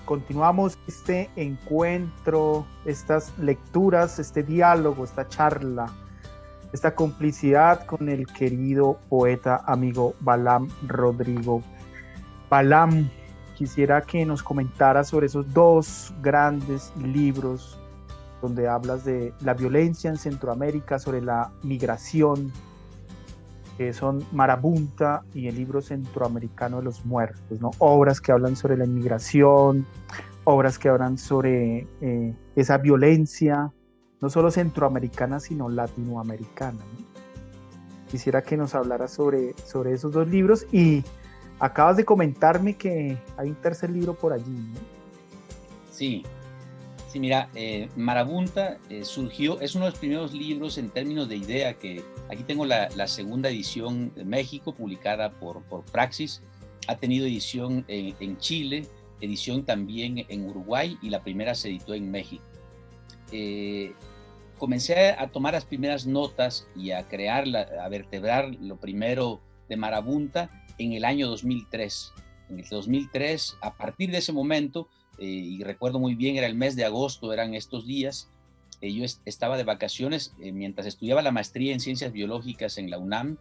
Continuamos este encuentro, estas lecturas, este diálogo, esta charla, esta complicidad con el querido poeta amigo Balam Rodrigo. Balam, quisiera que nos comentara sobre esos dos grandes libros donde hablas de la violencia en Centroamérica, sobre la migración, que son Marabunta y el libro centroamericano de los muertos, ¿no? Obras que hablan sobre la inmigración, obras que hablan sobre esa violencia, no solo centroamericana, sino latinoamericana, ¿no? Quisiera que nos hablara sobre esos dos libros y acabas de comentarme que hay un tercer libro por allí, ¿no? Sí, sí, mira, Marabunta surgió, es uno de los primeros libros en términos de idea que aquí tengo la segunda edición de México, publicada por Praxis. Ha tenido edición en Chile, edición también en Uruguay y la primera se editó en México. Comencé a tomar las primeras notas y a a vertebrar lo primero de Marabunta en el año 2003. En el 2003, a partir de ese momento, y recuerdo muy bien, era el mes de agosto, eran estos días, yo estaba de vacaciones mientras estudiaba la maestría en ciencias biológicas en la UNAM.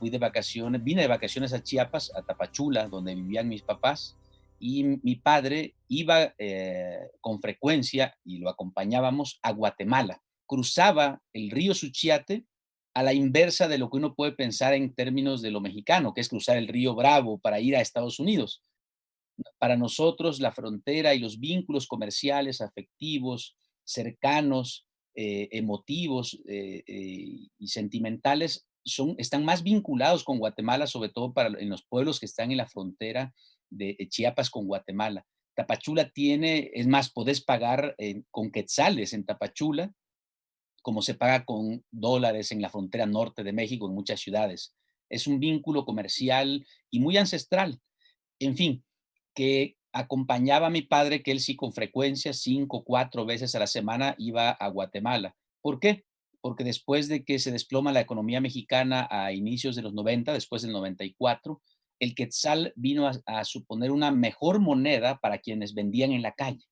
Vine de vacaciones a Chiapas, a Tapachula, donde vivían mis papás, y mi padre iba con frecuencia, y lo acompañábamos, a Guatemala. Cruzaba el río Suchiate a la inversa de lo que uno puede pensar en términos de lo mexicano, que es cruzar el río Bravo para ir a Estados Unidos. Para nosotros, la frontera y los vínculos comerciales, afectivos, cercanos, emotivos y sentimentales están más vinculados con Guatemala, sobre todo en los pueblos que están en la frontera de Chiapas con Guatemala. Tapachula es más, podés pagar con quetzales en Tapachula, como se paga con dólares en la frontera norte de México, en muchas ciudades. Es un vínculo comercial y muy ancestral. En fin, que acompañaba a mi padre, que él sí con frecuencia, 5, 4 veces a la semana iba a Guatemala. ¿Por qué? Porque después de que se desploma la economía mexicana a inicios de los 90, después del 94, el quetzal vino a suponer una mejor moneda para quienes vendían en la calle.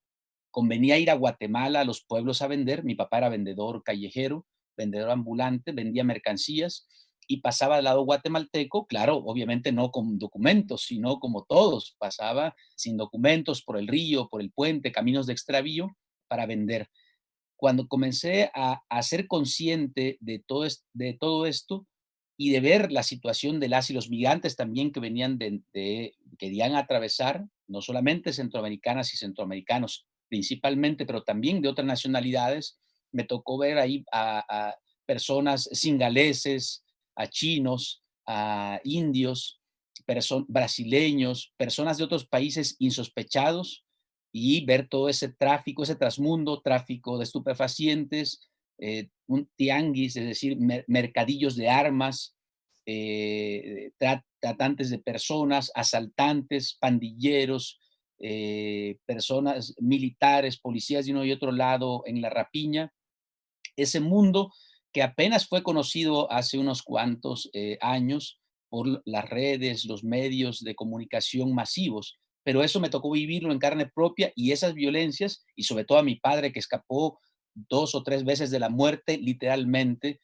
Convenía ir a Guatemala, a los pueblos a vender. Mi papá era vendedor callejero, vendedor ambulante, vendía mercancías y pasaba al lado guatemalteco, claro, obviamente no con documentos, sino como todos, pasaba sin documentos por el río, por el puente, caminos de extravío para vender. Cuando comencé a ser consciente de todo esto y de ver la situación de las y los migrantes también que venían querían atravesar, no solamente centroamericanas y centroamericanos principalmente, pero también de otras nacionalidades, me tocó ver ahí a personas singaleses, a chinos, a indios, brasileños, personas de otros países insospechados, y ver todo ese tráfico, ese trasmundo, tráfico de estupefacientes, un tianguis, es decir, mercadillos de armas, tratantes de personas, asaltantes, pandilleros, personas militares, policías de uno y otro lado en la rapiña. Ese mundo que apenas fue conocido hace unos cuantos años por las redes, los medios de comunicación masivos, pero eso me tocó vivirlo en carne propia, y esas violencias, y sobre todo a mi padre, que escapó 2 o 3 veces de la muerte, literalmente,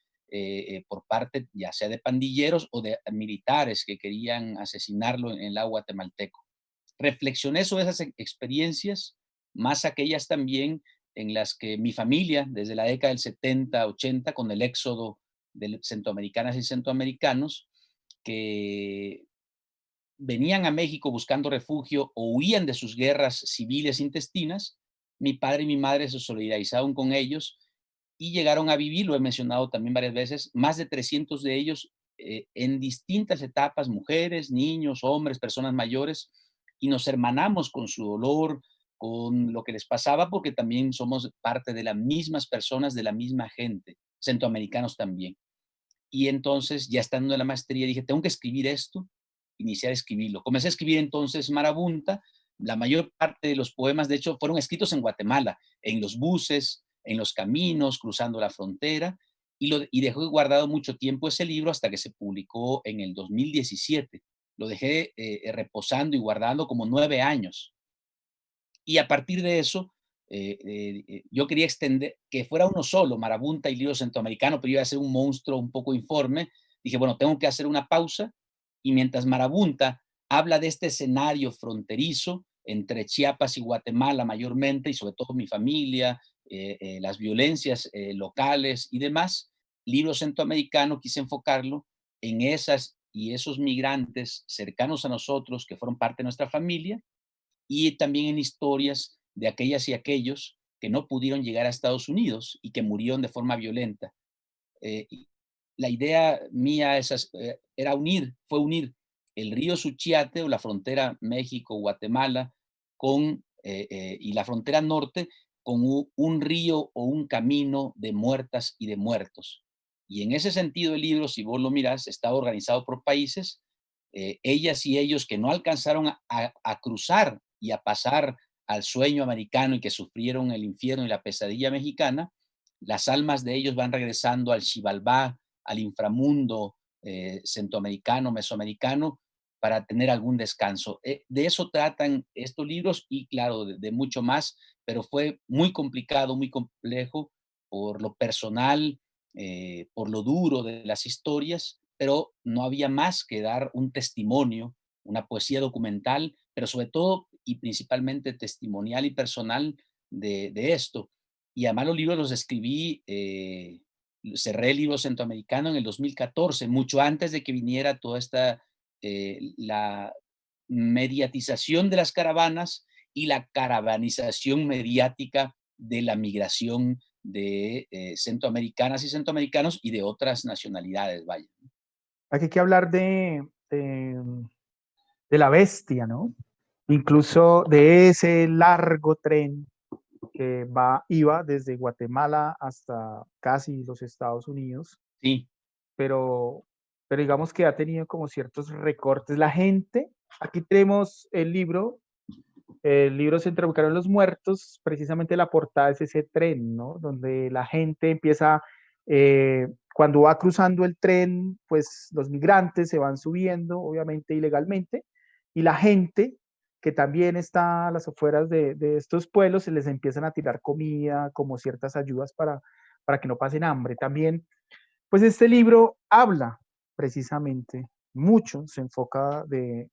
por parte ya sea de pandilleros o de militares que querían asesinarlo en el lago guatemalteco. Reflexioné sobre esas experiencias, más aquellas también en las que mi familia, desde la década del 70, 80, con el éxodo de centroamericanas y centroamericanos, que venían a México buscando refugio o huían de sus guerras civiles intestinas. Mi padre y mi madre se solidarizaron con ellos y llegaron a vivir, lo he mencionado también varias veces, más de 300 de ellos en distintas etapas, mujeres, niños, hombres, personas mayores, y nos hermanamos con su dolor, con lo que les pasaba, porque también somos parte de las mismas personas, de la misma gente, centroamericanos también. Y entonces, ya estando en la maestría, dije, tengo que escribir esto, iniciar a escribirlo. Comencé a escribir entonces Marabunta. La mayor parte de los poemas, de hecho, fueron escritos en Guatemala, en los buses, en los caminos, cruzando la frontera, y dejé guardado mucho tiempo ese libro hasta que se publicó en el 2017. lo dejé reposando y guardando como 9 años. Y a partir de eso, yo quería extender, que fuera uno solo, Marabunta y Libro Centroamericano, pero iba a ser un monstruo un poco informe. Dije, bueno, tengo que hacer una pausa. Y mientras Marabunta habla de este escenario fronterizo entre Chiapas y Guatemala mayormente, y sobre todo mi familia, las violencias locales y demás, Libro Centroamericano quise enfocarlo en esas y esos migrantes cercanos a nosotros que fueron parte de nuestra familia, y también en historias de aquellas y aquellos que no pudieron llegar a Estados Unidos y que murieron de forma violenta. Y la idea mía era fue unir el río Suchiate o la frontera México-Guatemala y la frontera norte con un río o un camino de muertas y de muertos. Y en ese sentido el libro, si vos lo mirás, está organizado por países, ellas y ellos que no alcanzaron a cruzar y a pasar al sueño americano y que sufrieron el infierno y la pesadilla mexicana, las almas de ellos van regresando al Xibalbá, al inframundo centroamericano, mesoamericano, para tener algún descanso. De eso tratan estos libros y claro, de mucho más, pero fue muy complicado, muy complejo por lo personal, por lo duro de las historias, pero no había más que dar un testimonio, una poesía documental, pero sobre todo y principalmente testimonial y personal de esto. Y además los libros los escribí, cerré el libro centroamericano en el 2014, mucho antes de que viniera toda esta, la mediatización de las caravanas y la caravanización mediática de la migración de centroamericanas y centroamericanos y de otras nacionalidades, vaya. Aquí hay que hablar de la bestia, ¿no? Incluso de ese largo tren que iba desde Guatemala hasta casi los Estados Unidos, Sí, pero, pero digamos que ha tenido como ciertos recortes. La gente, aquí tenemos el libro Centroamericano de los Muertos, precisamente la portada es ese tren, ¿no? Donde la gente empieza, cuando va cruzando el tren, pues los migrantes se van subiendo, obviamente ilegalmente, y la gente que también está a las afueras de estos pueblos, se les empiezan a tirar comida, como ciertas ayudas para que no pasen hambre. También pues este libro habla precisamente mucho, se enfoca de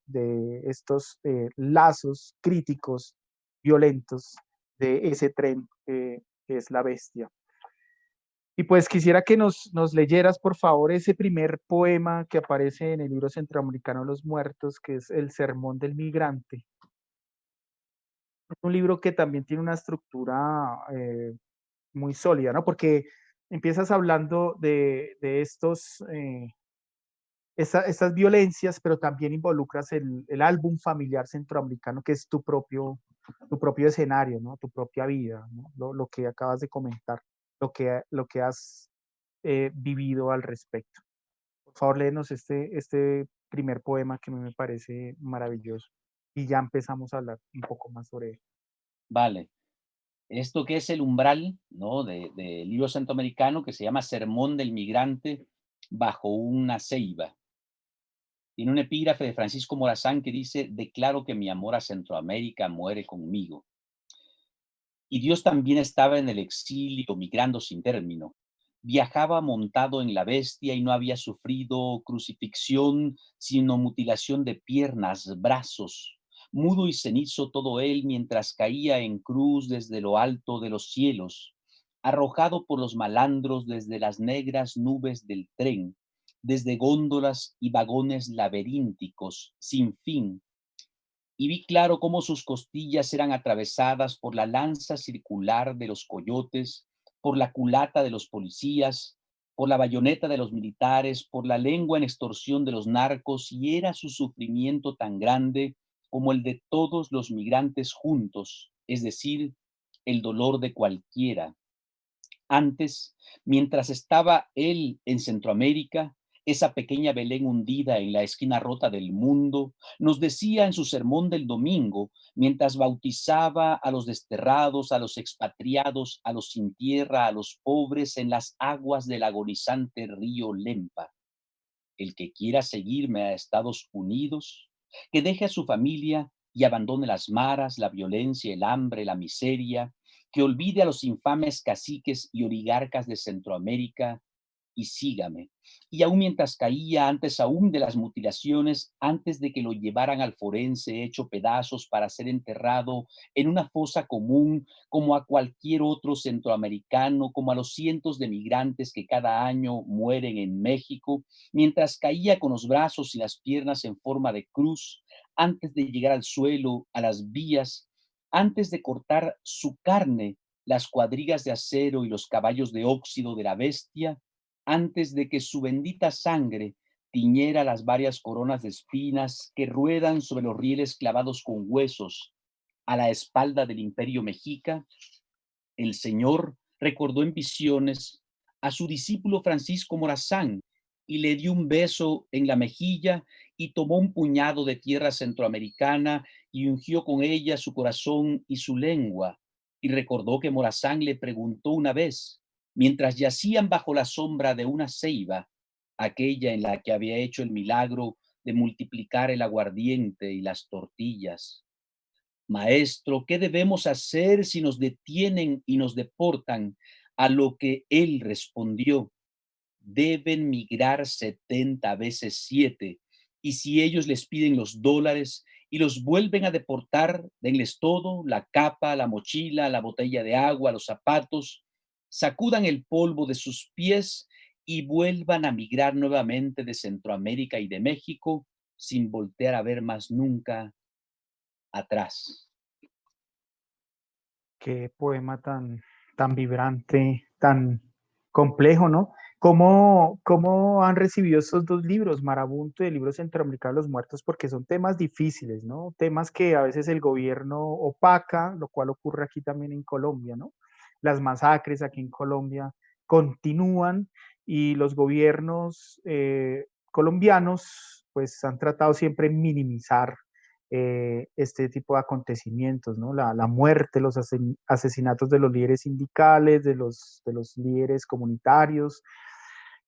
estos lazos críticos, violentos de ese tren que es la bestia. Y pues quisiera que nos leyeras, por favor, ese primer poema que aparece en el libro centroamericano de los muertos, que es El Sermón del Migrante. Es un libro que también tiene una estructura muy sólida, ¿no? Porque empiezas hablando de estos estas violencias, pero también involucras el álbum familiar centroamericano, que es tu propio escenario, ¿no? Tu propia vida, ¿no? Lo que acabas de comentar, lo que has vivido al respecto. Por favor, léenos este primer poema que a mí me parece maravilloso. Y ya empezamos a hablar un poco más sobre él. vale. Esto que es el umbral, ¿no? Del libro centroamericano que se llama Sermón del Migrante bajo una ceiba. Tiene un epígrafe de Francisco Morazán que dice: declaro que mi amor a Centroamérica muere conmigo. Y Dios también estaba en el exilio, migrando sin término. Viajaba montado en la bestia y no había sufrido crucifixión, sino mutilación de piernas, brazos. Mudo y cenizo todo él mientras caía en cruz desde lo alto de los cielos, arrojado por los malandros desde las negras nubes del tren, desde góndolas y vagones laberínticos, sin fin, y vi claro cómo sus costillas eran atravesadas por la lanza circular de los coyotes, por la culata de los policías, por la bayoneta de los militares, por la lengua en extorsión de los narcos, y era su sufrimiento tan grande como el de todos los migrantes juntos, es decir, el dolor de cualquiera. Antes, mientras estaba él en Centroamérica, esa pequeña Belén hundida en la esquina rota del mundo, nos decía en su sermón del domingo, mientras bautizaba a los desterrados, a los expatriados, a los sin tierra, a los pobres en las aguas del agonizante río Lempa. el que quiera seguirme a Estados Unidos, que deje a su familia y abandone las maras, la violencia, el hambre, la miseria, que olvide a los infames caciques y oligarcas de Centroamérica y sígame. Y aún mientras caía, antes aún de las mutilaciones, antes de que lo llevaran al forense hecho pedazos para ser enterrado en una fosa común, como a cualquier otro centroamericano, como a los cientos de migrantes que cada año mueren en México, mientras caía con los brazos y las piernas en forma de cruz, antes de llegar al suelo, a las vías, antes de cortar su carne, las cuadrigas de acero y los caballos de óxido de la bestia, antes de que su bendita sangre tiñera las varias coronas de espinas que ruedan sobre los rieles clavados con huesos a la espalda del imperio mexica, el Señor recordó en visiones a su discípulo Francisco Morazán y le dio un beso en la mejilla y tomó un puñado de tierra centroamericana y ungió con ella su corazón y su lengua. Y recordó que Morazán le preguntó una vez, mientras yacían bajo la sombra de una ceiba, aquella en la que había hecho el milagro de multiplicar el aguardiente y las tortillas: Maestro, ¿qué debemos hacer si nos detienen y nos deportan? A lo que él respondió: deben migrar 70 veces 7. Y si ellos les piden los dólares y los vuelven a deportar, denles todo: la capa, la mochila, la botella de agua, los zapatos, sacudan el polvo de sus pies y vuelvan a migrar nuevamente de Centroamérica y de México sin voltear a ver más nunca atrás. Qué poema tan vibrante, tan complejo, ¿no? ¿Cómo han recibido estos dos libros, Marabunto y el libro Centroamericano de los Muertos? Porque son temas difíciles, ¿no? Temas que a veces el gobierno opaca, lo cual ocurre aquí también en Colombia, ¿no? Las masacres aquí en Colombia continúan y los gobiernos colombianos pues han tratado siempre de minimizar este tipo de acontecimientos, ¿no? La muerte, los asesinatos de los líderes sindicales, de los líderes comunitarios.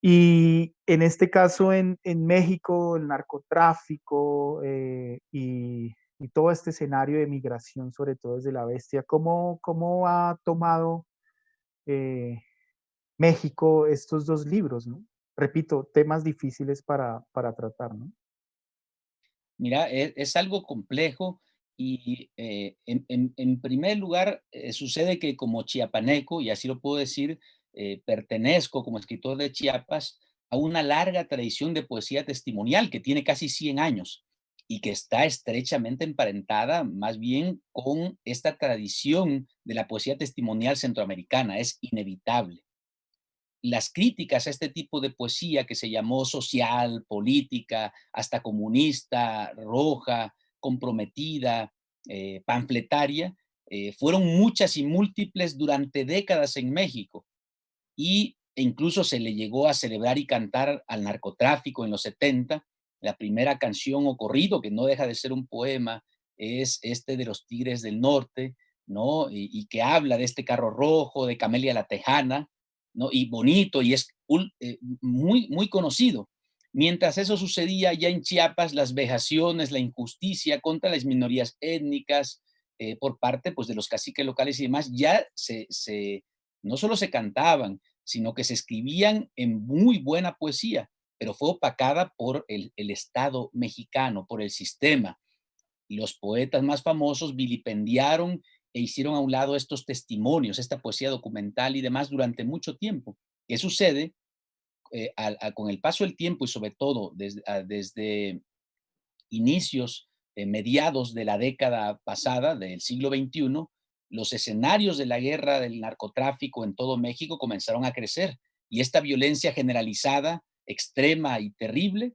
Y en este caso en México, el narcotráfico y todo este escenario de migración, sobre todo desde la bestia, ¿cómo ha tomado eh, México estos dos libros, ¿no? Repito, temas difíciles para tratar, ¿no? Mira, es algo complejo y en primer lugar sucede que como chiapaneco, y así lo puedo decir, pertenezco como escritor de Chiapas a una larga tradición de poesía testimonial que tiene casi 100 años y que está estrechamente emparentada más bien con esta tradición de la poesía testimonial centroamericana. Es inevitable. Las críticas a este tipo de poesía que se llamó social, política, hasta comunista, roja, comprometida, panfletaria, fueron muchas y múltiples durante décadas en México e incluso se le llegó a celebrar y cantar al narcotráfico en los 70. La primera canción o corrido, que no deja de ser un poema, es este de los Tigres del Norte, ¿no? Y que habla de este carro rojo, de Camelia la Tejana, ¿no? Y bonito, y es muy, muy conocido. Mientras eso sucedía ya en Chiapas, las vejaciones, la injusticia contra las minorías étnicas por parte pues, de los caciques locales y demás, ya no solo se cantaban, sino que se escribían en muy buena poesía, pero fue opacada por el Estado mexicano, por el sistema. Los poetas más famosos vilipendiaron e hicieron a un lado estos testimonios, esta poesía documental y demás durante mucho tiempo. ¿Qué sucede? Con el paso del tiempo y sobre todo desde inicios, mediados de la década pasada, del siglo XXI, los escenarios de la guerra del narcotráfico en todo México comenzaron a crecer y esta violencia generalizada, extrema y terrible,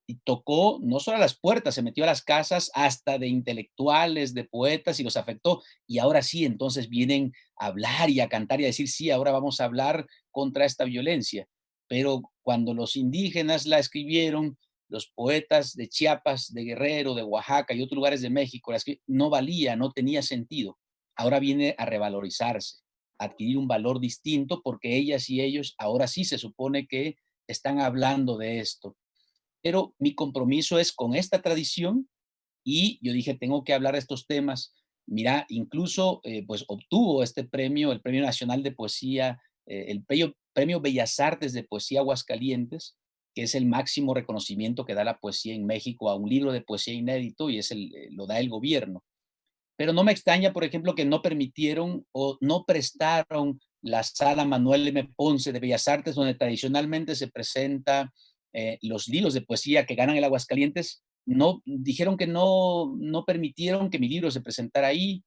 y tocó no solo a las puertas, se metió a las casas hasta de intelectuales, de poetas y los afectó. Y ahora sí, entonces vienen a hablar y a cantar y a decir, sí, ahora vamos a hablar contra esta violencia. Pero cuando los indígenas la escribieron, los poetas de Chiapas, de Guerrero, de Oaxaca y otros lugares de México, no valía, no tenía sentido. Ahora viene a revalorizarse, a adquirir un valor distinto porque ellas y ellos ahora sí se supone que están hablando de esto pero mi compromiso es con esta tradición y yo dije, tengo que hablar de estos temas. Mira, incluso pues obtuvo este premio, el Premio Nacional de Poesía, el premio Bellas Artes de Poesía Aguascalientes, que es el máximo reconocimiento que da la poesía en México a un libro de poesía inédito y lo da el gobierno. Pero no me extraña, por ejemplo, que no permitieron o no prestaron la sala Manuel M. Ponce de Bellas Artes, donde tradicionalmente se presenta los libros de poesía que ganan el Aguascalientes. No, dijeron que no permitieron que mi libro se presentara ahí.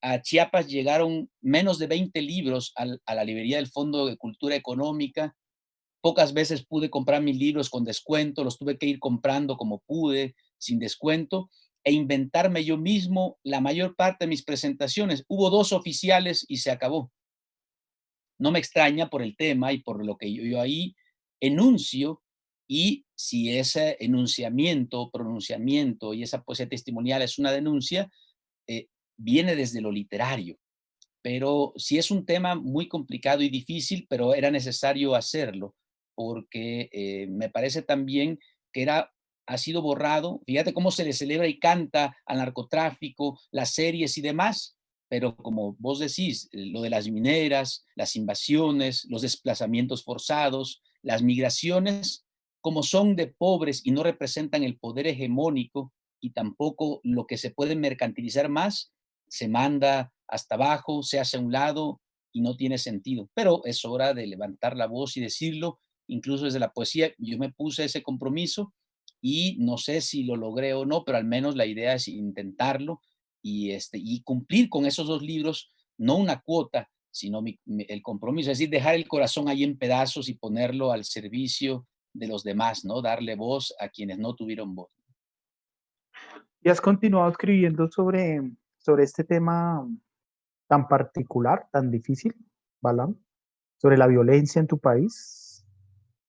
A Chiapas llegaron menos de 20 libros a la librería del Fondo de Cultura Económica. Pocas veces pude comprar mis libros con descuento, los tuve que ir comprando como pude, sin descuento, e inventarme yo mismo la mayor parte de mis presentaciones. Hubo 2 oficiales y se acabó. No me extraña por el tema y por lo que yo ahí enuncio, y si ese enunciamiento, pronunciamiento y esa poesía testimonial es una denuncia, eh, viene desde lo literario. Pero sí es un tema muy complicado y difícil, pero era necesario hacerlo, porque me parece también que ha sido borrado. Fíjate cómo se le celebra y canta al narcotráfico, las series y demás, pero como vos decís, lo de las mineras, las invasiones, los desplazamientos forzados, las migraciones, como son de pobres y no representan el poder hegemónico y tampoco lo que se puede mercantilizar más, se manda hasta abajo, se hace a un lado y no tiene sentido. Pero es hora de levantar la voz y decirlo, incluso desde la poesía. Yo me puse ese compromiso y no sé si lo logré o no, pero al menos la idea es intentarlo y cumplir con esos 2 libros, no una cuota, sino el compromiso, es decir, dejar el corazón ahí en pedazos y ponerlo al servicio de los demás, ¿no? Darle voz a quienes no tuvieron voz. ¿Y has continuado escribiendo sobre este tema tan particular, tan difícil, Balam? Sobre la violencia en tu país.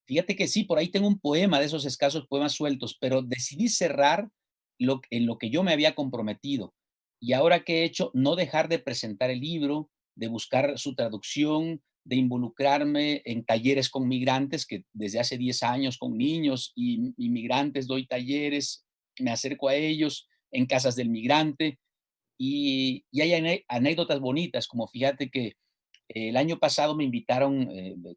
Fíjate que sí, por ahí tengo un poema de esos escasos poemas sueltos, pero decidí cerrar en lo que yo me había comprometido. Y ahora que he hecho, no dejar de presentar el libro, de buscar su traducción, de involucrarme en talleres con migrantes, que desde hace 10 años con niños y inmigrantes doy talleres, me acerco a ellos en casas del migrante y hay anécdotas bonitas, como fíjate que el año pasado me invitaron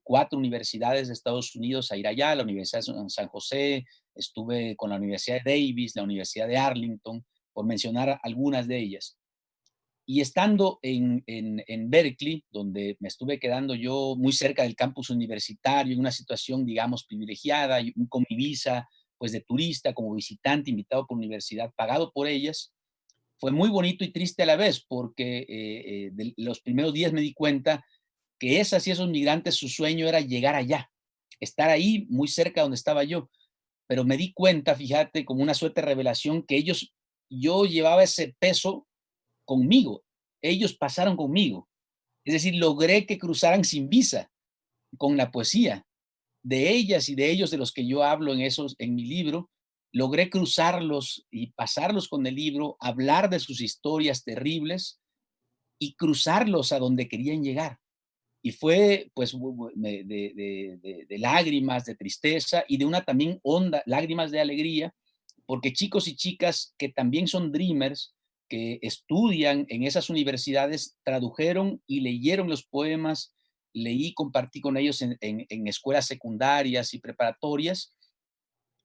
4 universidades de Estados Unidos a ir allá, la Universidad de San José, estuve con la Universidad de Davis, la Universidad de Arlington, por mencionar algunas de ellas. Y estando en Berkeley, donde me estuve quedando yo muy cerca del campus universitario, en una situación, digamos, privilegiada, y con mi visa, pues de turista, como visitante, invitado por universidad, pagado por ellas, fue muy bonito y triste a la vez, porque de los primeros días me di cuenta que esas y esos migrantes, su sueño era llegar allá, estar ahí muy cerca donde estaba yo. Pero me di cuenta, fíjate, como una suerte de revelación, que yo llevaba ese peso conmigo. Ellos pasaron conmigo. Es decir, logré que cruzaran sin visa con la poesía de ellas y de ellos de los que yo hablo en mi libro. Logré cruzarlos y pasarlos con el libro, hablar de sus historias terribles y cruzarlos a donde querían llegar. Y fue, pues, de lágrimas, de tristeza y de una también honda, lágrimas de alegría, porque chicos y chicas que también son dreamers, que estudian en esas universidades, tradujeron y leyeron los poemas, leí, compartí con ellos en escuelas secundarias y preparatorias,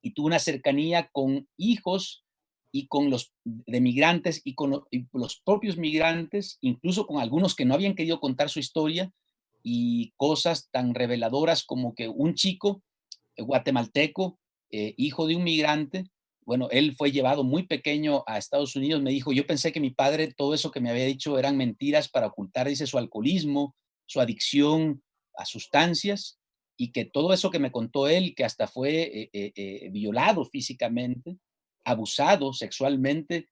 y tuve una cercanía con hijos y con los de migrantes y los propios migrantes, incluso con algunos que no habían querido contar su historia, y cosas tan reveladoras como que un chico guatemalteco, hijo de un migrante, bueno, él fue llevado muy pequeño a Estados Unidos, me dijo, yo pensé que mi padre todo eso que me había dicho eran mentiras para ocultar, dice, su alcoholismo, su adicción a sustancias, y que todo eso que me contó él, que hasta fue violado físicamente, abusado sexualmente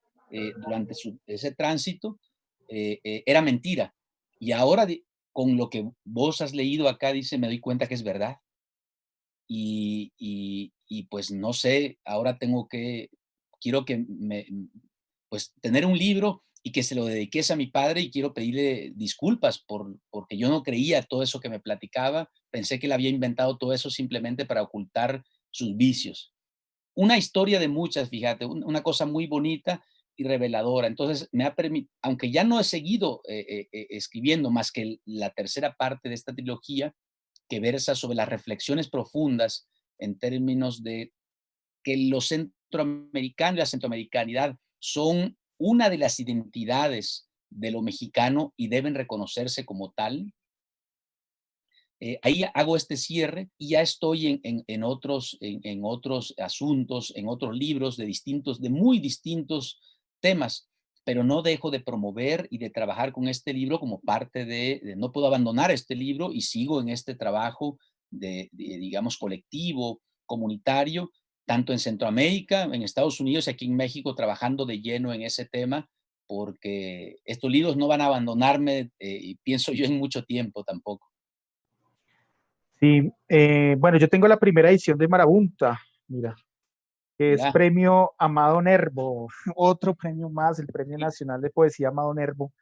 durante ese tránsito, era mentira. Y ahora, con lo que vos has leído acá, dice, me doy cuenta que es verdad. Y pues no sé, ahora quiero pues tener un libro y que se lo dediques a mi padre y quiero pedirle disculpas porque yo no creía todo eso que me platicaba, pensé que él había inventado todo eso simplemente para ocultar sus vicios. una historia de muchas, fíjate, una cosa muy bonita y reveladora. Entonces, me ha permitido, aunque ya no he seguido escribiendo más que la tercera parte de esta trilogía, que versa sobre las reflexiones profundas en términos de que los centroamericanos y la centroamericanidad son una de las identidades de lo mexicano y deben reconocerse como tal. Ahí hago este cierre y ya estoy en otros asuntos, en otros libros de muy distintos temas, pero no dejo de promover y de trabajar con este libro como parte no puedo abandonar este libro y sigo en este trabajo digamos, colectivo, comunitario, tanto en Centroamérica, en Estados Unidos y aquí en México, trabajando de lleno en ese tema, porque estos libros no van a abandonarme, y pienso yo en mucho tiempo tampoco. Sí, bueno, yo tengo la primera edición de Marabunta, mira, que es Mira, Premio Amado Nervo, otro premio más, el Premio Nacional de Poesía Amado Nervo.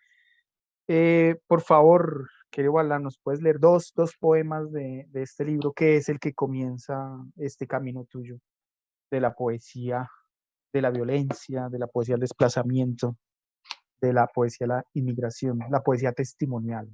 Por favor, querido Alan, ¿nos puedes leer dos poemas de este libro, que es el que comienza este camino tuyo de la poesía, de la violencia, de la poesía del desplazamiento, de la poesía de la inmigración, la poesía testimonial?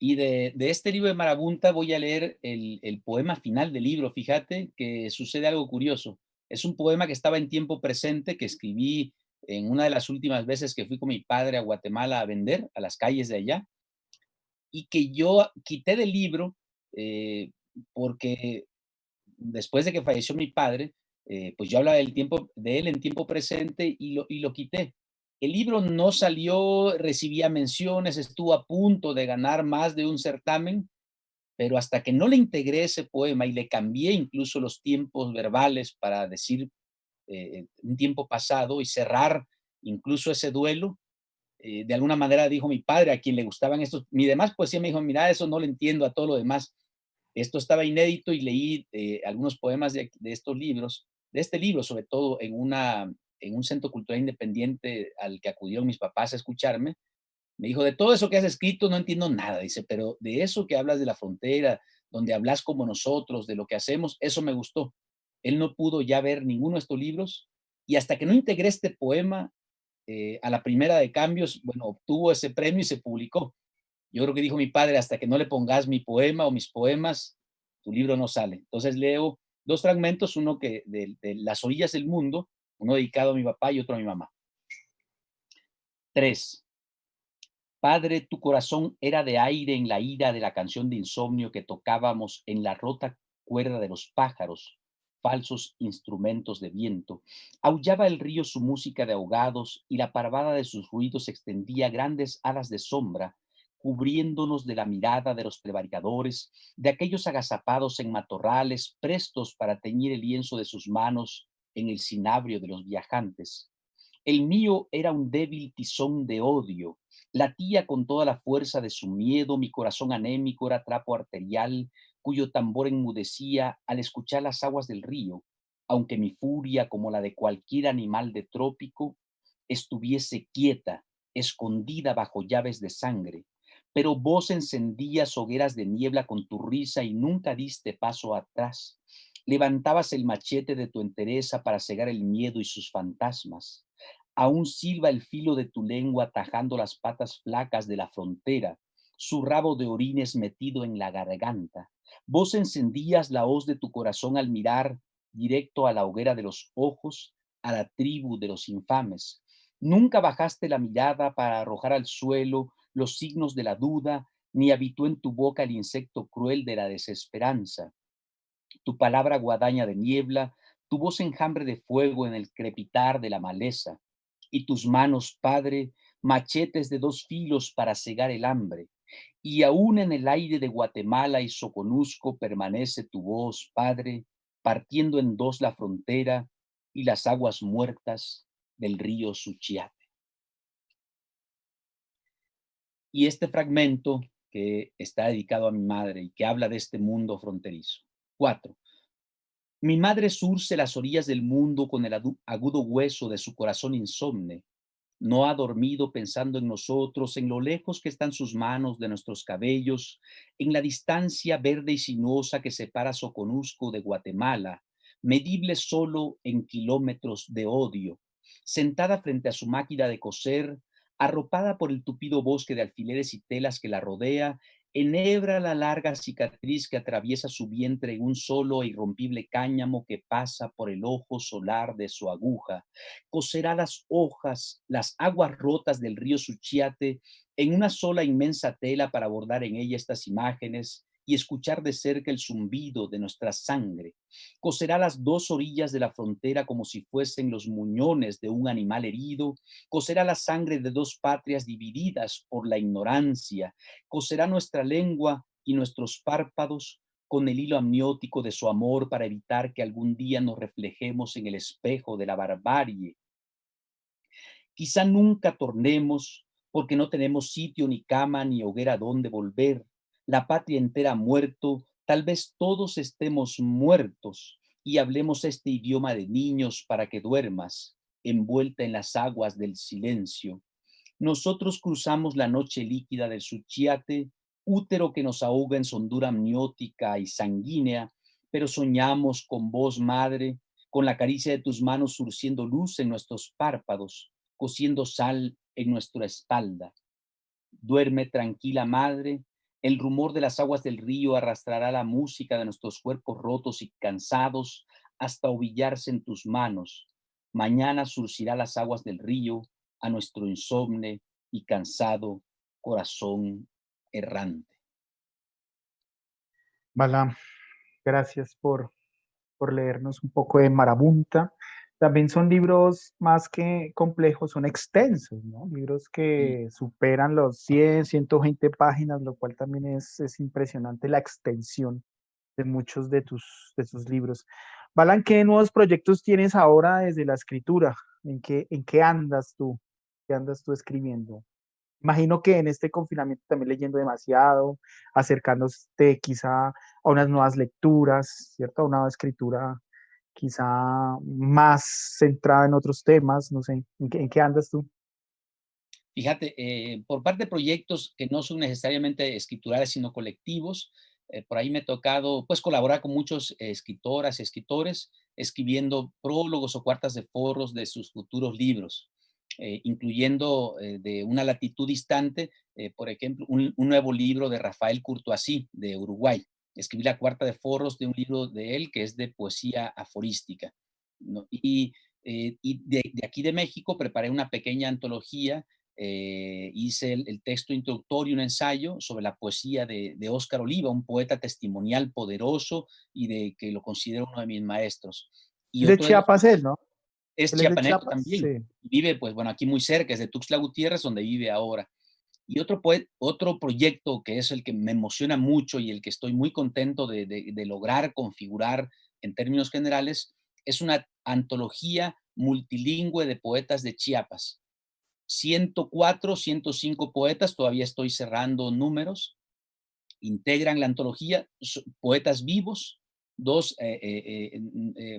y de este libro de Marabunta voy a leer el poema final del libro. Fíjate que sucede algo curioso. Es un poema que estaba en tiempo presente, que escribí en una de las últimas veces que fui con mi padre a Guatemala a vender a las calles de allá, y que yo quité del libro porque después de que falleció mi padre, pues yo hablaba de él en tiempo presente y lo quité. El libro no salió, recibía menciones, estuvo a punto de ganar más de un certamen, pero hasta que no le integré ese poema y le cambié incluso los tiempos verbales para decir un tiempo pasado y cerrar incluso ese duelo, de alguna manera dijo mi padre, a quien le gustaban estos, mi demás poesía, me dijo, mira, eso no lo entiendo a todo lo demás. Esto estaba inédito y leí algunos poemas de estos libros, de este libro sobre todo en un centro cultural independiente al que acudieron mis papás a escucharme. Me dijo, de todo eso que has escrito no entiendo nada, dice, pero de eso que hablas de la frontera, donde hablas como nosotros, de lo que hacemos, eso me gustó. Él no pudo ya ver ninguno de estos libros y hasta que no integré este poema a la primera de cambios, bueno, obtuvo ese premio y se publicó. Yo creo que dijo mi padre, hasta que no le pongas mi poema o mis poemas, tu libro no sale. Entonces leo dos fragmentos, uno que de Las orillas del mundo, uno dedicado a mi papá y otro a mi mamá. 3. Padre, tu corazón era de aire en la ira de la canción de insomnio que tocábamos en la rota cuerda de los pájaros, falsos instrumentos de viento. Aullaba el río su música de ahogados y la parvada de sus ruidos extendía grandes alas de sombra, cubriéndonos de la mirada de los prevaricadores, de aquellos agazapados en matorrales, prestos para teñir el lienzo de sus manos en el cinabrio de los viajantes. El mío era un débil tizón de odio. Latía con toda la fuerza de su miedo, mi corazón anémico era trapo arterial, cuyo tambor enmudecía al escuchar las aguas del río, aunque mi furia, como la de cualquier animal de trópico, estuviese quieta, escondida bajo llaves de sangre. Pero vos encendías hogueras de niebla con tu risa y nunca diste paso atrás. Levantabas el machete de tu entereza para cegar el miedo y sus fantasmas. Aún silba el filo de tu lengua tajando las patas flacas de la frontera, su rabo de orines metido en la garganta. Vos encendías la hoz de tu corazón al mirar directo a la hoguera de los ojos, a la tribu de los infames. Nunca bajaste la mirada para arrojar al suelo los signos de la duda, ni habitó en tu boca el insecto cruel de la desesperanza. Tu palabra guadaña de niebla, tu voz enjambre de fuego en el crepitar de la maleza, y tus manos, Padre, machetes de dos filos para cegar el hambre. Y aún en el aire de Guatemala y Soconusco permanece tu voz, Padre, partiendo en dos la frontera y las aguas muertas del río Suchiate. Y este fragmento que está dedicado a mi madre y que habla de este mundo fronterizo. 4. Mi madre surce las orillas del mundo con el agudo hueso de su corazón insomne. No ha dormido pensando en nosotros, en lo lejos que están sus manos de nuestros cabellos, en la distancia verde y sinuosa que separa Soconusco de Guatemala. medible solo en kilómetros de odio, sentada frente a su máquina de coser, arropada por el tupido bosque de alfileres y telas que la rodea, enhebra la larga cicatriz que atraviesa su vientre en un solo e irrompible cáñamo que pasa por el ojo solar de su aguja. Coserá las hojas, las aguas rotas del río Suchiate en una sola inmensa tela para bordar en ella estas imágenes y escuchar de cerca el zumbido de nuestra sangre. Coserá las dos orillas de la frontera como si fuesen los muñones de un animal herido. Coserá la sangre de dos patrias divididas por la ignorancia. Coserá nuestra lengua y nuestros párpados con el hilo amniótico de su amor para evitar que algún día nos reflejemos en el espejo de la barbarie. Quizá nunca tornemos porque no tenemos sitio ni cama ni hoguera donde volver. La patria entera ha muerto, tal vez todos estemos muertos y hablemos este idioma de niños para que duermas, envuelta en las aguas del silencio. Nosotros cruzamos la noche líquida del Suchiate, útero que nos ahoga en su hondura amniótica y sanguínea, pero soñamos con vos, madre, con la caricia de tus manos surciendo luz en nuestros párpados, cociendo sal en nuestra espalda. Duerme tranquila, madre. El rumor de las aguas del río arrastrará la música de nuestros cuerpos rotos y cansados hasta ovillarse en tus manos. Mañana surcirá las aguas del río a nuestro insomne y cansado corazón errante. Balam, gracias por leernos un poco de Marabunta. También son libros más que complejos, son extensos, ¿no? Libros Sí. que superan los 100, 120 páginas, lo cual también es impresionante la extensión de muchos de tus libros. Balan, ¿qué nuevos proyectos tienes ahora desde la escritura? En qué andas tú? ¿Qué andas tú escribiendo? Imagino que en este confinamiento también leyendo demasiado, acercándote quizá a unas nuevas lecturas, ¿cierto? A una nueva escritura quizá más centrada en otros temas, no sé, en qué andas tú? Fíjate, por parte de proyectos que no son necesariamente escriturales, sino colectivos, por ahí me ha tocado pues colaborar con muchos escritoras y escritores, escribiendo prólogos o cuartas de forros de sus futuros libros, incluyendo de una latitud distante, por ejemplo, un nuevo libro de Rafael Courtoisí, de Uruguay. Escribí la cuarta de forros de un libro de él que es de poesía aforística, ¿no? Y de aquí de México preparé una pequeña antología. Hice el texto introductorio, un ensayo sobre la poesía de Óscar Oliva, un poeta testimonial poderoso y de que lo considero uno de mis maestros. Y Es de otro de los Chiapas él, ¿no? es Él es de chiapaneco Chiapas, también. sí. Vive, pues bueno, aquí muy cerca, es de Tuxtla Gutiérrez, donde vive ahora. Y otro proyecto que es el que me emociona mucho y el que estoy muy contento de lograr configurar en términos generales, es una antología multilingüe de poetas de Chiapas. 104, 105 poetas, todavía estoy cerrando números, integran la antología, poetas vivos, dos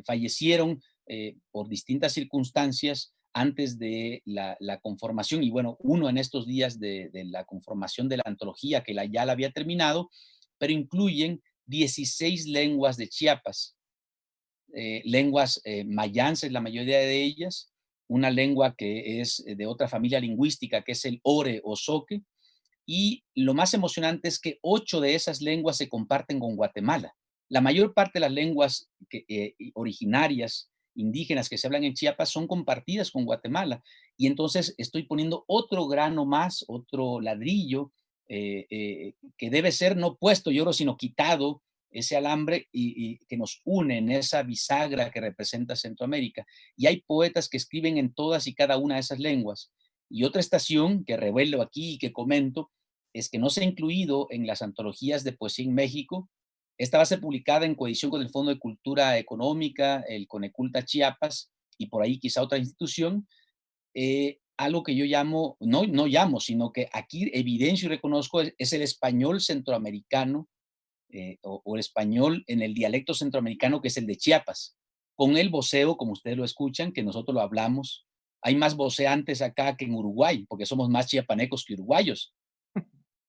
fallecieron por distintas circunstancias antes de la conformación y bueno, uno en estos días de la conformación de la antología que ya la había terminado, pero incluyen 16 lenguas de Chiapas, lenguas mayances, la mayoría de ellas, una lengua que es de otra familia lingüística, que es el ore o soque, y lo más emocionante es que 8 de esas lenguas se comparten con Guatemala. La mayor parte de las lenguas originarias, indígenas que se hablan en Chiapas son compartidas con Guatemala. Y entonces estoy poniendo otro grano más, otro ladrillo, que debe ser no puesto, yo creo, sino quitado ese alambre y que nos une en esa bisagra que representa Centroamérica. Y hay poetas que escriben en todas y cada una de esas lenguas. Y otra estación que revelo aquí y que comento es que no se ha incluido en las antologías de poesía en México. Esta va a ser publicada en coedición con el Fondo de Cultura Económica, el Coneculta Chiapas y por ahí quizá otra institución. Algo que yo llamo, no llamo, sino que aquí evidencio y reconozco es el español centroamericano o el español en el dialecto centroamericano que es el de Chiapas, con el voceo, como ustedes lo escuchan, que nosotros lo hablamos. Hay más voceantes acá que en Uruguay, porque somos más chiapanecos que uruguayos. Sí.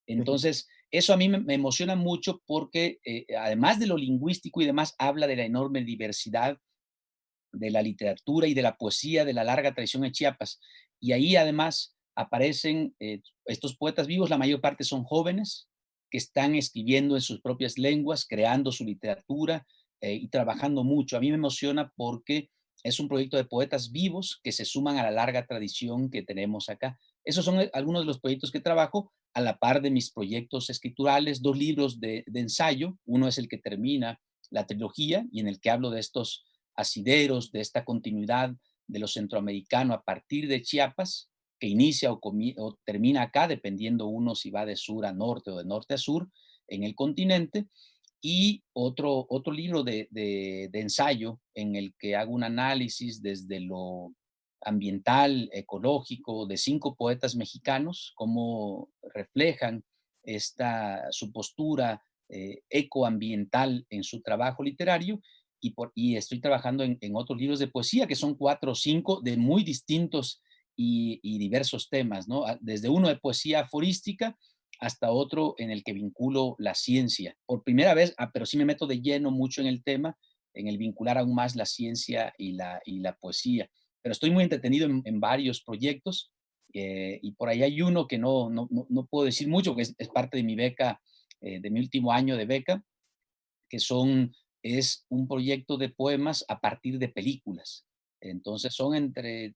Entonces, eso a mí me emociona mucho porque además de lo lingüístico y demás, habla de la enorme diversidad de la literatura y de la poesía de la larga tradición en Chiapas. Y ahí además aparecen estos poetas vivos, la mayor parte son jóvenes que están escribiendo en sus propias lenguas, creando su literatura y trabajando mucho. A mí me emociona porque es un proyecto de poetas vivos que se suman a la larga tradición que tenemos acá. Esos son algunos de los proyectos que trabajo a la par de mis proyectos escriturales, 2 libros de ensayo. Uno es el que termina la trilogía y en el que hablo de estos asideros, de esta continuidad de lo centroamericano a partir de Chiapas, que inicia o termina acá, dependiendo uno si va de sur a norte o de norte a sur en el continente. Y otro libro de ensayo en el que hago un análisis desde lo ambiental, ecológico, de 5 poetas mexicanos, cómo reflejan su postura ecoambiental en su trabajo literario. Y estoy trabajando en otros libros de poesía, que son 4 o 5 de muy distintos y diversos temas, ¿no? Desde uno de poesía aforística hasta otro en el que vinculo la ciencia. Por primera vez, pero sí me meto de lleno mucho en el tema, en el vincular aún más la ciencia y la poesía. Pero estoy muy entretenido en varios proyectos y por ahí hay uno que no puedo decir mucho, que es parte de mi beca, de mi último año de beca, que es un proyecto de poemas a partir de películas. Entonces son entre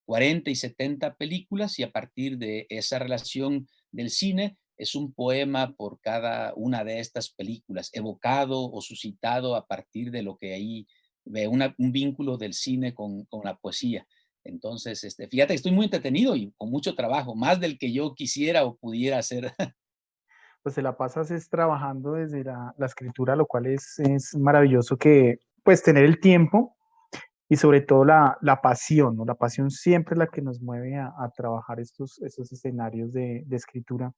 40 y 70 películas y a partir de esa relación del cine es un poema por cada una de estas películas, evocado o suscitado a partir de lo que ahí ve, un vínculo del cine con la poesía. Entonces, fíjate que estoy muy entretenido y con mucho trabajo, más del que yo quisiera o pudiera hacer. Pues se la pasas es trabajando desde la escritura, lo cual es maravilloso que, pues, tener el tiempo y sobre todo la pasión, ¿no? La pasión siempre es la que nos mueve a trabajar estos escenarios de escritura.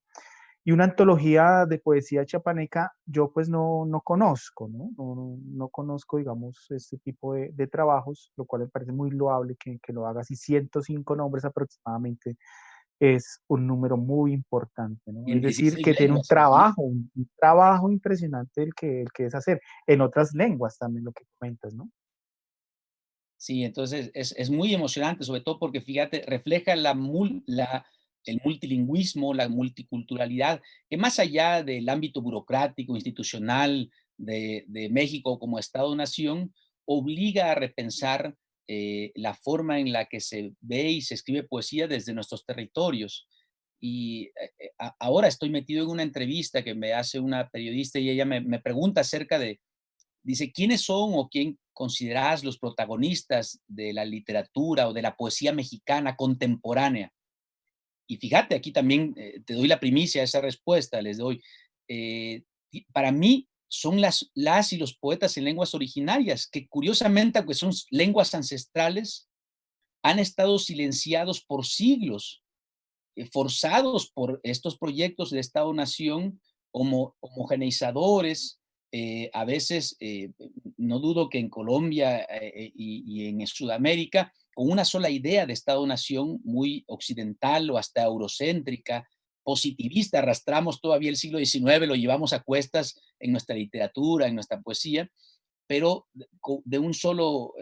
Y una antología de poesía chapaneca, yo pues no conozco, ¿no? No conozco, digamos, este tipo de trabajos, lo cual me parece muy loable que lo hagas. Y 105 nombres aproximadamente es un número muy importante, ¿no? Y en Es decir, 16 que tiene lenguas. un trabajo impresionante el que es hacer, en otras lenguas también lo que comentas, ¿no? Sí, entonces es muy emocionante, sobre todo porque, fíjate, refleja el multilingüismo, la multiculturalidad, que más allá del ámbito burocrático, institucional de México como Estado-nación, obliga a repensar la forma en la que se ve y se escribe poesía desde nuestros territorios. Y ahora estoy metido en una entrevista que me hace una periodista y ella me pregunta acerca de. Dice, ¿quiénes son o quién considerás los protagonistas de la literatura o de la poesía mexicana contemporánea? Y fíjate, aquí también te doy la primicia a esa respuesta, les doy. Para mí son las y los poetas en lenguas originarias, que curiosamente, aunque son lenguas ancestrales, han estado silenciados por siglos, forzados por estos proyectos de Estado-nación homogeneizadores, a veces, no dudo que en Colombia y en Sudamérica, con una sola idea de Estado-nación muy occidental o hasta eurocéntrica, positivista, arrastramos todavía el siglo XIX, lo llevamos a cuestas en nuestra literatura, en nuestra poesía, pero de un solo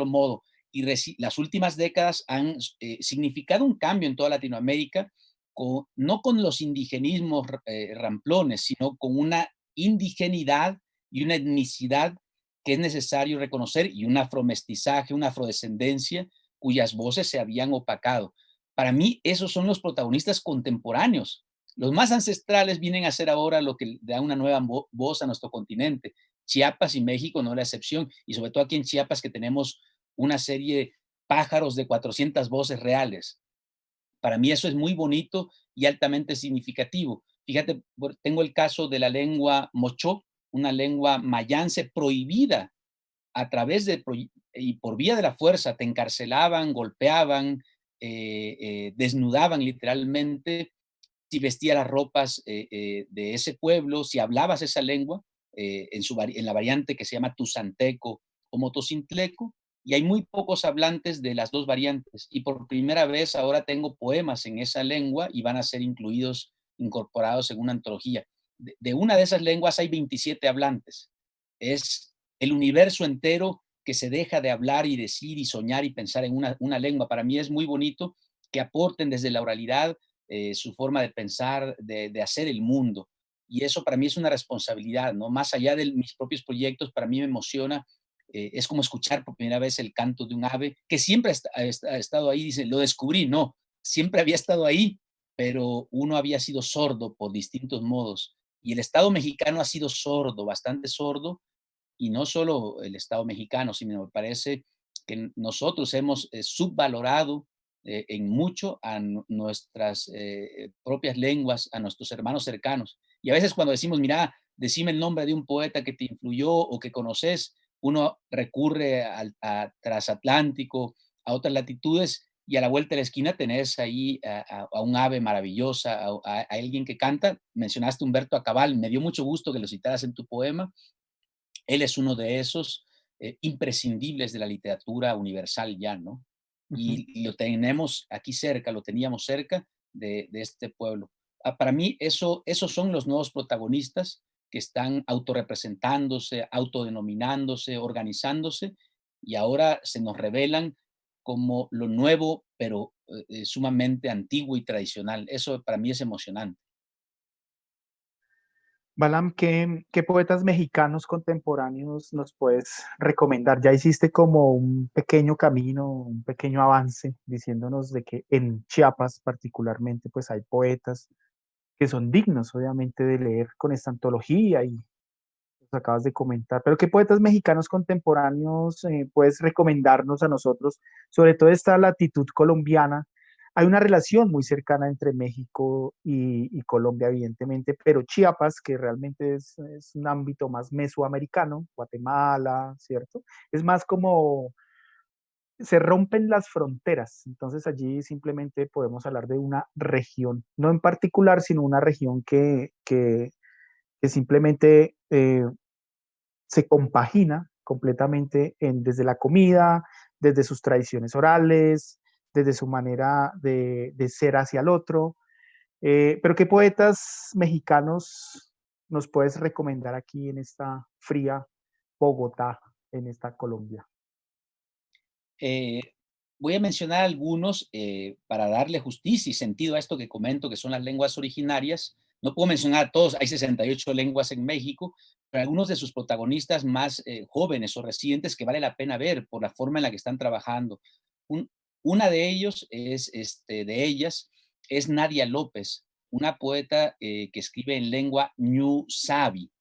modo. Y las últimas décadas han significado un cambio en toda Latinoamérica, no con los indigenismos ramplones, sino con una indigenidad y una etnicidad que es necesario reconocer y un afromestizaje, una afrodescendencia cuyas voces se habían opacado. Para mí, esos son los protagonistas contemporáneos. Los más ancestrales vienen a ser ahora lo que da una nueva voz a nuestro continente. Chiapas y México no es la excepción, y sobre todo aquí en Chiapas que tenemos una serie pájaros de 400 voces reales. Para mí eso es muy bonito y altamente significativo. Fíjate, tengo el caso de la lengua mochó, una lengua mayance prohibida a través y por vía de la fuerza, te encarcelaban, golpeaban, desnudaban literalmente si vestías las ropas de ese pueblo, si hablabas esa lengua, en la variante que se llama tuzanteco o motocintleco, y hay muy pocos hablantes de las dos variantes. Y por primera vez ahora tengo poemas en esa lengua y van a ser incorporados en una antología. De una de esas lenguas hay 27 hablantes. Es el universo entero que se deja de hablar y decir y soñar y pensar en una lengua. Para mí es muy bonito que aporten desde la oralidad su forma de pensar, de hacer el mundo. Y eso para mí es una responsabilidad, ¿no? Más allá de mis propios proyectos, para mí me emociona. Es como escuchar por primera vez el canto de un ave que siempre ha estado ahí. Dice, lo descubrí, no, siempre había estado ahí, pero uno había sido sordo por distintos modos. Y el Estado mexicano ha sido sordo, bastante sordo, y no solo el Estado mexicano, sino me parece que nosotros hemos subvalorado en mucho a nuestras propias lenguas, a nuestros hermanos cercanos. Y a veces cuando decimos, mira, decime el nombre de un poeta que te influyó o que conoces, uno recurre a transatlántico, a otras latitudes, y a la vuelta de la esquina tenés ahí a un ave maravillosa, a alguien que canta. Mencionaste Humberto Acabal, me dio mucho gusto que lo citaras en tu poema. Él es uno de esos imprescindibles de la literatura universal ya, ¿no? Ujú. Y lo tenemos aquí cerca, lo teníamos cerca de este pueblo. Para mí, esos son los nuevos protagonistas que están autorrepresentándose, autodenominándose, organizándose, y ahora se nos revelan como lo nuevo, pero sumamente antiguo y tradicional. Eso para mí es emocionante. Balam, ¿qué poetas mexicanos contemporáneos nos puedes recomendar? Ya hiciste como un pequeño camino, un pequeño avance, diciéndonos de que en Chiapas particularmente, pues hay poetas que son dignos, obviamente, de leer con esta antología y los acabas de comentar. Pero ¿qué poetas mexicanos contemporáneos puedes recomendarnos a nosotros, sobre todo esta latitud colombiana? Hay una relación muy cercana entre México y Colombia, evidentemente, pero Chiapas, que realmente es un ámbito más mesoamericano, Guatemala, ¿cierto? Es más como se rompen las fronteras, entonces allí simplemente podemos hablar de una región, no en particular, sino una región que simplemente se compagina completamente desde la comida, desde sus tradiciones orales, desde su manera de ser hacia el otro. Pero ¿qué poetas mexicanos nos puedes recomendar aquí en esta fría Bogotá, en esta Colombia? Eh, Voy a mencionar algunos para darle justicia y sentido a esto que comento, que son las lenguas originarias. No puedo mencionar a todos, hay 68 lenguas en México, pero algunos de sus protagonistas más jóvenes o recientes que vale la pena ver por la forma en la que están trabajando. Un- una de ellos de ellas es Nadia López, una poeta que escribe en lengua ñu sabi,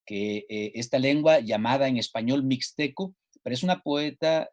que esta lengua llamada en español mixteco, pero es una poeta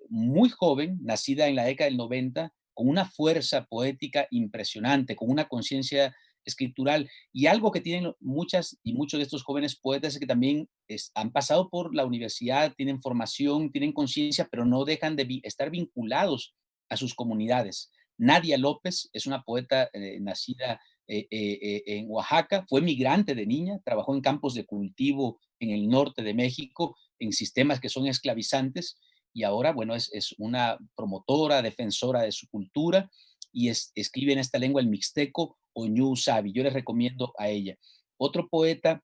muy joven, nacida en la década del 90, con una fuerza poética impresionante, con una conciencia escritural, y algo que tienen muchas y muchos de estos jóvenes poetas es que también han pasado por la universidad, tienen formación, tienen conciencia, pero no dejan de estar vinculados a sus comunidades. Nadia López es una poeta nacida en Oaxaca, fue migrante de niña, trabajó en campos de cultivo en el norte de México, en sistemas que son esclavizantes, y ahora, bueno, es una promotora, defensora de su cultura, y escribe en esta lengua el mixteco o ñu sabi. Yo les recomiendo a ella. Otro poeta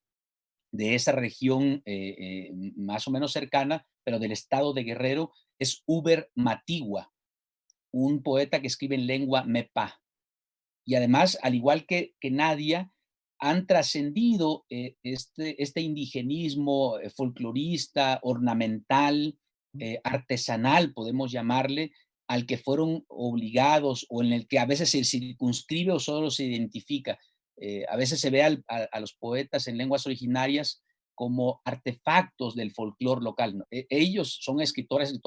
de esa región más o menos cercana, pero del estado de Guerrero, es Uber Matigua, un poeta que escribe en lengua mepa, y además, al igual que Nadia, han trascendido este indigenismo folclorista, ornamental, artesanal, podemos llamarle, al que fueron obligados o en el que a veces se circunscribe o solo se identifica. A veces se ve a los poetas en lenguas originarias como artefactos del folclore local, ¿no? Ellos son escritores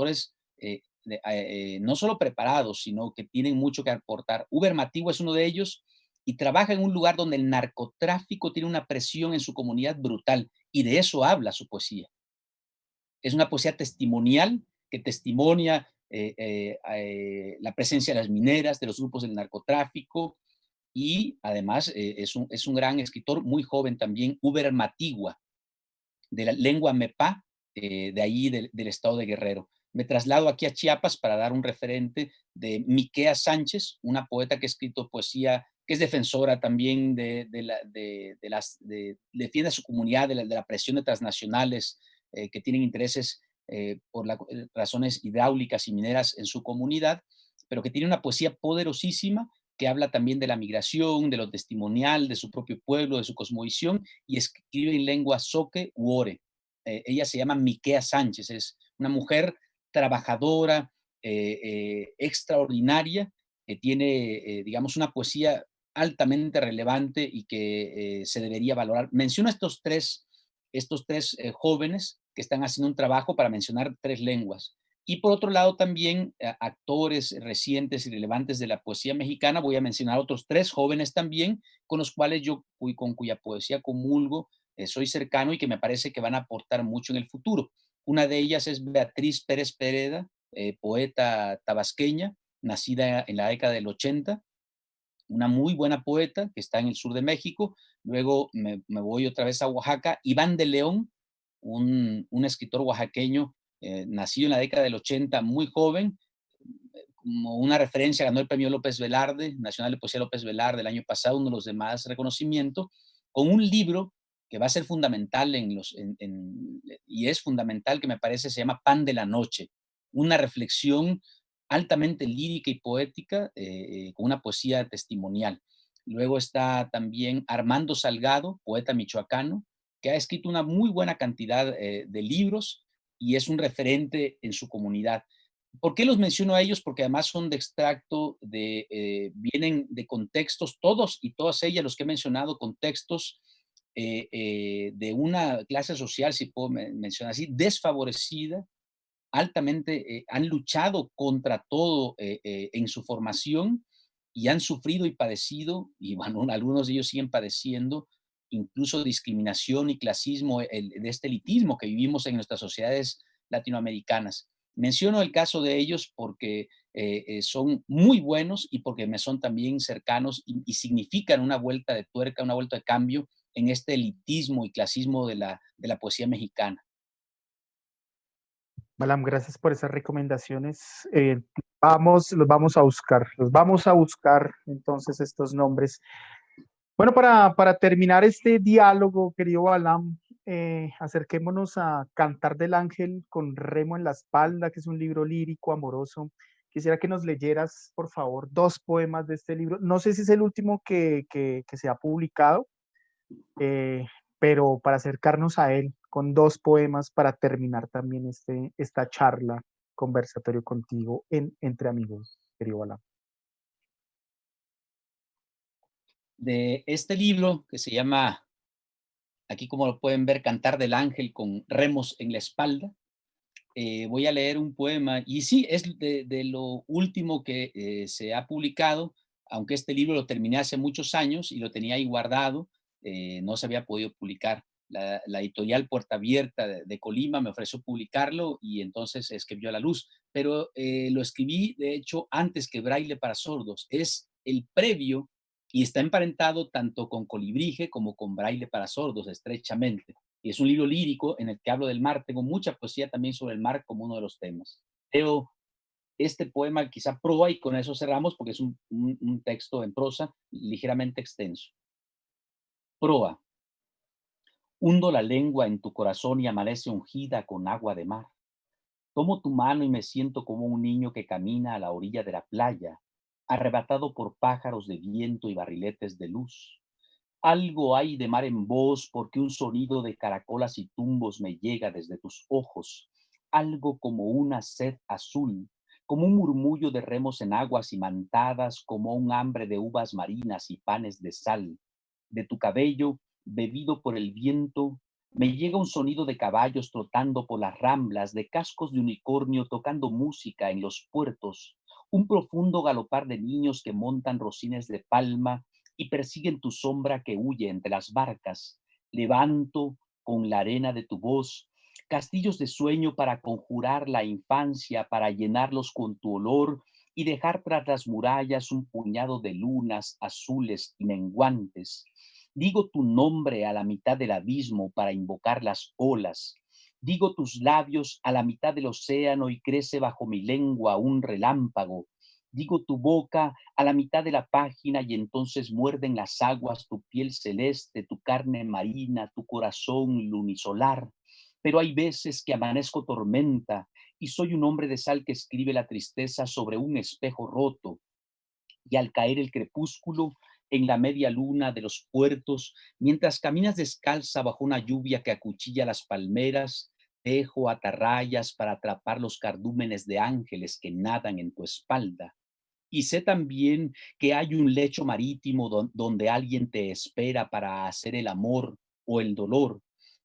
no solo preparados, sino que tienen mucho que aportar. Uber Mativo es uno de ellos y trabaja en un lugar donde el narcotráfico tiene una presión en su comunidad brutal, y de eso habla su poesía. Es una poesía testimonial que testimonia la presencia de las mineras, de los grupos del narcotráfico, y además es un gran escritor muy joven también, Uber Matigua, de la lengua Mepa, de ahí del estado de Guerrero. Me traslado aquí a Chiapas para dar un referente de Miquea Sánchez, una poeta que ha escrito poesía, que es defensora también defiende a su comunidad de la presión de transnacionales que tienen intereses por razones hidráulicas y mineras en su comunidad, pero que tiene una poesía poderosísima que habla también de la migración, de lo testimonial, de su propio pueblo, de su cosmovisión, y escribe en lengua zoque u ore. Ella se llama Miquea Sánchez, es una mujer trabajadora, extraordinaria, que tiene, digamos, una poesía altamente relevante y que se debería valorar. Menciono estos tres jóvenes que están haciendo un trabajo para mencionar tres lenguas. Y por otro lado, también actores recientes y relevantes de la poesía mexicana. Voy a mencionar otros tres jóvenes también, con los cuales con cuya poesía comulgo, soy cercano y que me parece que van a aportar mucho en el futuro. Una de ellas es Beatriz Pérez Pereda, poeta tabasqueña, nacida en la década del 80, una muy buena poeta que está en el sur de México. Luego me voy otra vez a Oaxaca. Iván de León, un escritor oaxaqueño, nacido en la década del 80, muy joven, como una referencia, ganó el premio López Velarde, Nacional de Poesía López Velarde el año pasado, uno de los demás reconocimientos, con un libro que va a ser fundamental y es fundamental, que me parece se llama Pan de la Noche, una reflexión altamente lírica y poética, con una poesía testimonial. Luego está también Armando Salgado, poeta michoacano, que ha escrito una muy buena cantidad de libros y es un referente en su comunidad. ¿Por qué los menciono a ellos? Porque además son de extracto, vienen de contextos, todos y todas ellas, los que he mencionado, contextos de una clase social, si puedo mencionar así, desfavorecida, altamente, han luchado contra todo en su formación y han sufrido y padecido, y bueno, algunos de ellos siguen padeciendo, incluso discriminación y clasismo, de este elitismo que vivimos en nuestras sociedades latinoamericanas. Menciono el caso de ellos porque son muy buenos y porque me son también cercanos y significan una vuelta de tuerca, una vuelta de cambio en este elitismo y clasismo de la poesía mexicana. Balam, gracias por esas recomendaciones. Los vamos a buscar entonces estos nombres. Bueno, para terminar este diálogo, querido Balam, acerquémonos a Cantar del Ángel con Remo en la espalda, que es un libro lírico, amoroso. Quisiera que nos leyeras, por favor, dos poemas de este libro. No sé si es el último que se ha publicado, eh, pero para acercarnos a él con dos poemas para terminar también esta charla, conversatorio contigo entre amigos, querido Balam. De este libro que se llama, aquí como lo pueden ver, Cantar del Ángel con remos en la espalda, voy a leer un poema, y sí, es de lo último que se ha publicado, aunque este libro lo terminé hace muchos años y lo tenía ahí guardado, no se había podido publicar. La editorial Puerta Abierta de Colima me ofreció publicarlo y entonces escribió a la luz, pero lo escribí de hecho antes que Braille para Sordos. Es el previo y está emparentado tanto con Colibrige como con Braille para Sordos, estrechamente. Y es un libro lírico en el que hablo del mar. Tengo mucha poesía también sobre el mar como uno de los temas. Leo este poema, quizá proa, y con eso cerramos porque es un texto en prosa ligeramente extenso. Proa. Hundo la lengua en tu corazón y amanece ungida con agua de mar. Tomo tu mano y me siento como un niño que camina a la orilla de la playa, arrebatado por pájaros de viento y barriletes de luz. Algo hay de mar en vos, porque un sonido de caracolas y tumbos me llega desde tus ojos, algo como una sed azul, como un murmullo de remos en aguas imantadas, como un hambre de uvas marinas y panes de sal. De tu cabello, bebido por el viento, me llega un sonido de caballos trotando por las ramblas, de cascos de unicornio tocando música en los puertos, un profundo galopar de niños que montan rocines de palma y persiguen tu sombra que huye entre las barcas. Levanto con la arena de tu voz castillos de sueño para conjurar la infancia, para llenarlos con tu olor y dejar tras las murallas un puñado de lunas azules y menguantes. Digo tu nombre a la mitad del abismo para invocar las olas. Digo tus labios a la mitad del océano y crece bajo mi lengua un relámpago. Digo tu boca a la mitad de la página y entonces muerden las aguas tu piel celeste, tu carne marina, tu corazón lunisolar. pero hay veces que amanezco tormenta y soy un hombre de sal que escribe la tristeza sobre un espejo roto. Y al caer el crepúsculo, en la media luna de los puertos, mientras caminas descalza bajo una lluvia que acuchilla las palmeras, tejo atarrayas para atrapar los cardúmenes de ángeles que nadan en tu espalda. Y sé también que hay un lecho marítimo donde alguien te espera para hacer el amor o el dolor,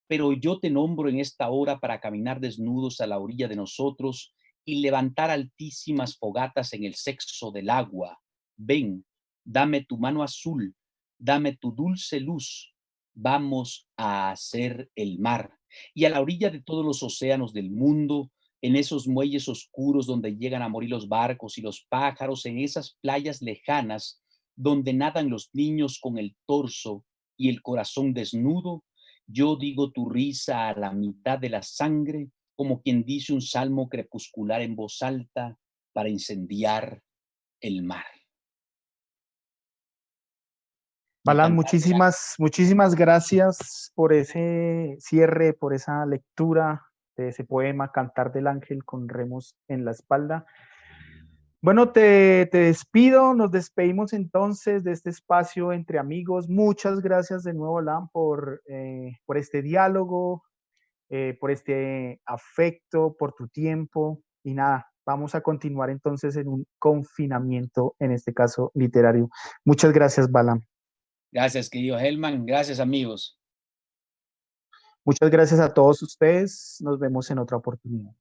pero yo te nombro en esta hora para caminar desnudos a la orilla de nosotros y levantar altísimas fogatas en el sexo del agua. Ven, dame tu mano azul, dame tu dulce luz, vamos a hacer el mar. Y a la orilla de todos los océanos del mundo, en esos muelles oscuros donde llegan a morir los barcos y los pájaros, en esas playas lejanas donde nadan los niños con el torso y el corazón desnudo, yo digo tu risa a la mitad de la sangre, como quien dice un salmo crepuscular en voz alta para incendiar el mar. Me Balam, encanta. muchísimas gracias por ese cierre, por esa lectura de ese poema, Cantar del Ángel con remos en la espalda. Bueno, te despido, nos despedimos entonces de este espacio entre amigos. Muchas gracias de nuevo, Balam, por este diálogo, por este afecto, por tu tiempo. Y nada, vamos a continuar entonces en un confinamiento, en este caso literario. Muchas gracias, Balam. Gracias, querido Helman. Gracias, amigos. Muchas gracias a todos ustedes. Nos vemos en otra oportunidad.